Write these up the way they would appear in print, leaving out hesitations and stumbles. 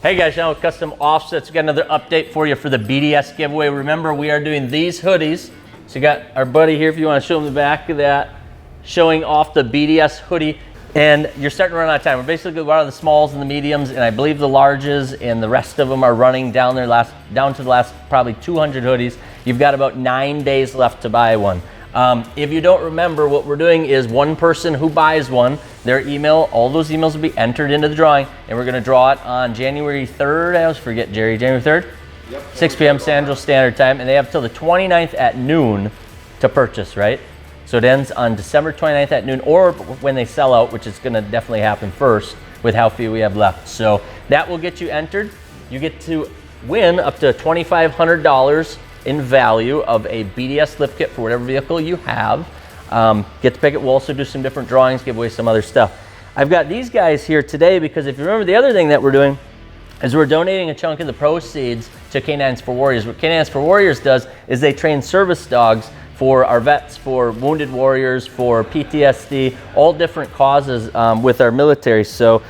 Hey guys, now with Custom Offsets, we got another update for you for the BDS giveaway. Remember, we are doing these hoodies. So you got our buddy here, if you want to show him the back of that, showing off the BDS hoodie. And you're starting to run out of time. We're basically out of the smalls and the mediums, and I believe the larges and the rest of them are running down to the last probably 200 hoodies. You've got about 9 days left to buy one. If you don't remember, what we're doing is one person who buys one, their email, all those emails will be entered into the drawing, and we're going to draw it on January 3rd. I always forget, Jerry. January 3rd? Yep. 6 p.m. Central Standard Time, and they have till the 29th at noon to purchase, right? So it ends on December 29th at noon, or when they sell out, which is going to definitely happen first with how few we have left. So that will get you entered. You get to win up to $2,500 in value of a BDS lift kit for whatever vehicle you have. Get to pick it. We'll also do some different drawings, give away some other stuff. I've got these guys here today because if you remember, the other thing that we're doing is we're donating a chunk of the proceeds to Canines for Warriors. What Canines for Warriors does is they train service dogs for our vets, for wounded warriors, for PTSD, all different causes with our military. So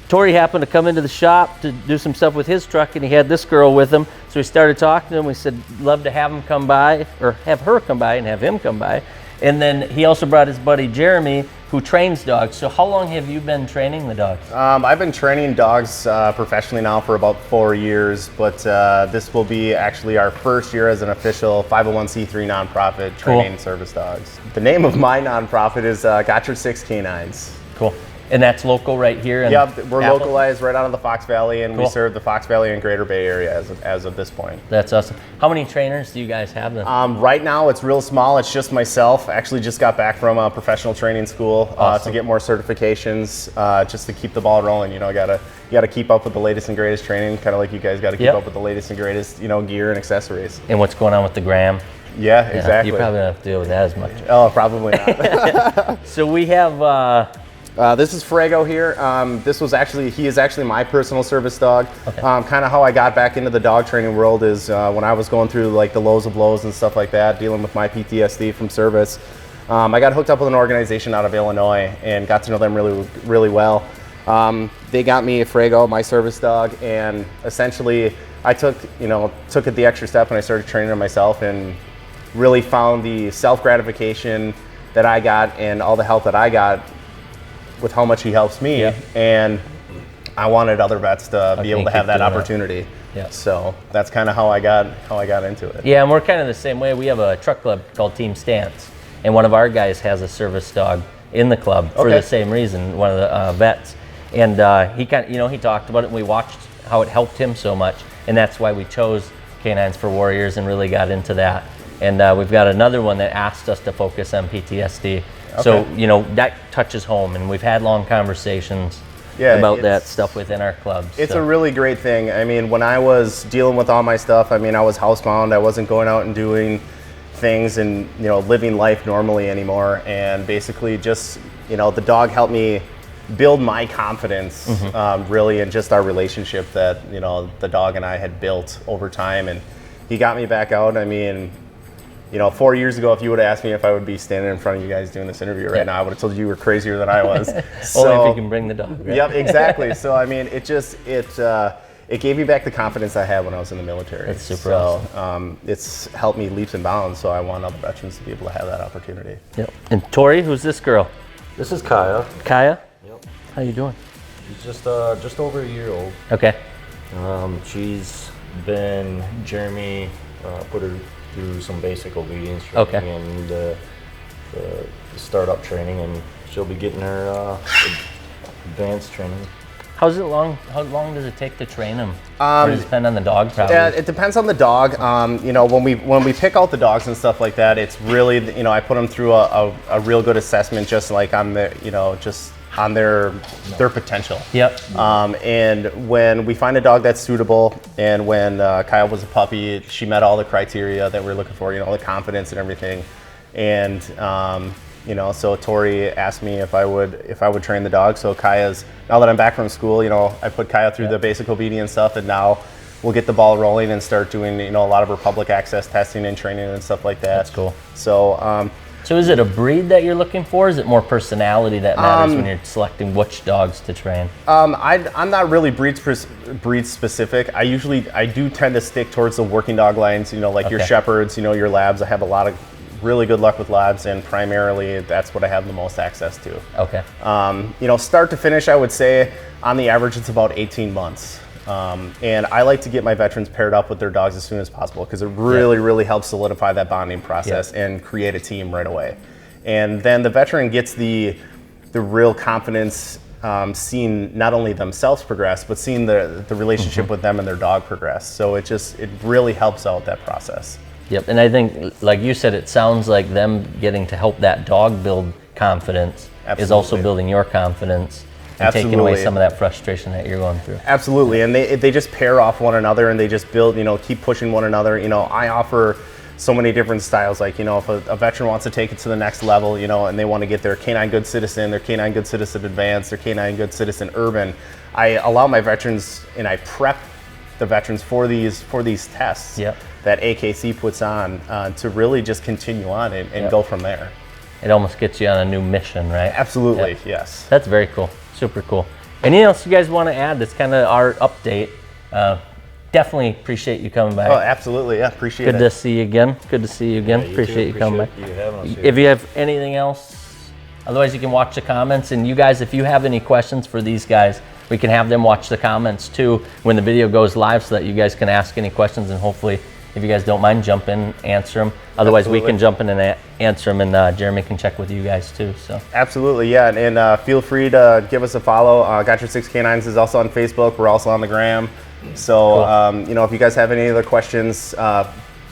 Tori happened to come into the shop to do some stuff with his truck, and he had this girl with him. So we started talking to him. We said, love to have him come by, or have her come by and have him come by. And then he also brought his buddy Jeremy, who trains dogs. So how long have you been training the dogs? I've been training dogs professionally now for about 4 years, but this will be actually our first year as an official 501c3 nonprofit training service dogs. The name of my nonprofit is Got Your Six Canines. Cool. And that's local right here? Yep, we're localized right out of the Fox Valley, and we serve the Fox Valley and Greater Bay Area as of this point. That's awesome. How many trainers do you guys have then? Right now it's real small. It's just myself. Actually just got back from a professional training school to get more certifications, just to keep the ball rolling. You know, you gotta keep up with the latest and greatest training, kind of like you guys got to keep up with the latest and greatest, gear and accessories. And what's going on with the gram? Yeah, exactly. You probably don't have to deal with that as much. Oh, probably not. So we have... this is Frago here. He is actually my personal service dog. Okay. Kind of how I got back into the dog training world is when I was going through like the lows of lows and stuff like that, dealing with my PTSD from service. I got hooked up with an organization out of Illinois and got to know them really, really well. They got me a Frago, my service dog, and essentially I took it the extra step and I started training him myself and really found the self-gratification that I got and all the help that I got with how much he helps me, and I wanted other vets to be able to have that opportunity. Yeah. So that's kind of how I got into it. Yeah, and we're kind of the same way. We have a truck club called Team Stance, and one of our guys has a service dog in the club for the same reason. One of the vets, and he he talked about it, and we watched how it helped him so much, and that's why we chose Canines for Warriors and really got into that. And we've got another one that asked us to focus on PTSD. So, that touches home, and we've had long conversations about that stuff within our clubs. It's a really great thing. I mean, when I was dealing with all my stuff, I was housebound. I wasn't going out and doing things and, living life normally anymore. And basically just, the dog helped me build my confidence, really, in just our relationship that, the dog and I had built over time. And he got me back out. 4 years ago, if you would have asked me if I would be standing in front of you guys doing this interview right now, I would have told you were crazier than I was. Only if you can bring the dog. Right? Yep, exactly. So it gave me back the confidence I had when I was in the military. That's super awesome. It's helped me leaps and bounds. So I want other veterans to be able to have that opportunity. Yep. And Tori, who's this girl? This is Kaya. Kaya? Yep. How you doing? She's just over a year old. Okay. She's been Jeremy put her through some basic obedience training and the startup training, and she'll be getting her advanced training. How long does it take to train them? Or does it depend on the dog, probably? Yeah, it depends on the dog. When we pick out the dogs and stuff like that, it's really, I put them through a real good assessment, just like on the, just on their potential. Yep. And when we find a dog that's suitable, and when Kyle was a puppy, she met all the criteria that we're looking for, the confidence and everything. And so Tori asked me if I would train the dog. So now that I'm back from school, I put Kaya through the basic obedience stuff, and now we'll get the ball rolling and start doing a lot of her public access testing and training and stuff like that. That's cool. So So is it a breed that you're looking for? Is it more personality that matters when you're selecting which dogs to train? I'm not really breed specific. I do tend to stick towards the working dog lines, you know, like your Shepherds, you know, your Labs. I have a lot of really good luck with Labs, and primarily that's what I have the most access to. Okay. You know, start to finish, I would say on the average it's about 18 months. And I like to get my veterans paired up with their dogs as soon as possible because it really helps solidify that bonding process and create a team right away. And then the veteran gets the real confidence seeing not only themselves progress, but seeing the relationship with them and their dog progress. So it really helps out that process. Yep, and I think, like you said, it sounds like them getting to help that dog build confidence is also building your confidence and taking away some of that frustration that you're going through. Absolutely, and they just pair off one another and they just build, you know, keep pushing one another. You know, I offer so many different styles, like, you know, if a veteran wants to take it to the next level, you know, and they want to get their Canine Good Citizen, their Canine Good Citizen Advanced, their Canine Good Citizen Urban, I allow my veterans and I prep the veterans for these tests that AKC puts on to really just continue on and go from there. It almost gets you on a new mission, right? Absolutely, yes. That's very cool, super cool. Anything else you guys want to add? That's kind of our update. Definitely appreciate you coming back. Oh, absolutely, yeah, appreciate it. Good to see you again. Good to see you again. Yeah, appreciate you coming back. You having us here. If you have anything else, otherwise you can watch the comments. And you guys, if you have any questions for these guys, we can have them watch the comments too when the video goes live so that you guys can ask any questions, and hopefully, if you guys don't mind, jump in, answer them. Otherwise, we can jump in and answer them, and Jeremy can check with you guys too. So absolutely, yeah, and feel free to give us a follow. Got Your Six Canines is also on Facebook. We're also on the gram. So you know, if you guys have any other questions,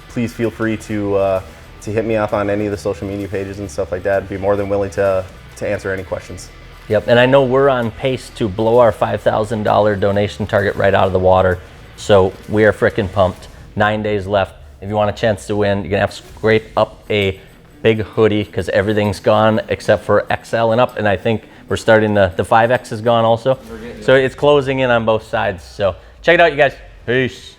please feel free to hit me up on any of the social media pages and stuff like that. I'd be more than willing to answer any questions. Yep, and I know we're on pace to blow our $5,000 donation target right out of the water. So we are freaking pumped. 9 days left. If you want a chance to win, you're gonna have to scrape up a big hoodie because everything's gone except for XL and up. And I think we're starting the 5X is gone also. So it's closing in on both sides. So check it out, you guys. Peace.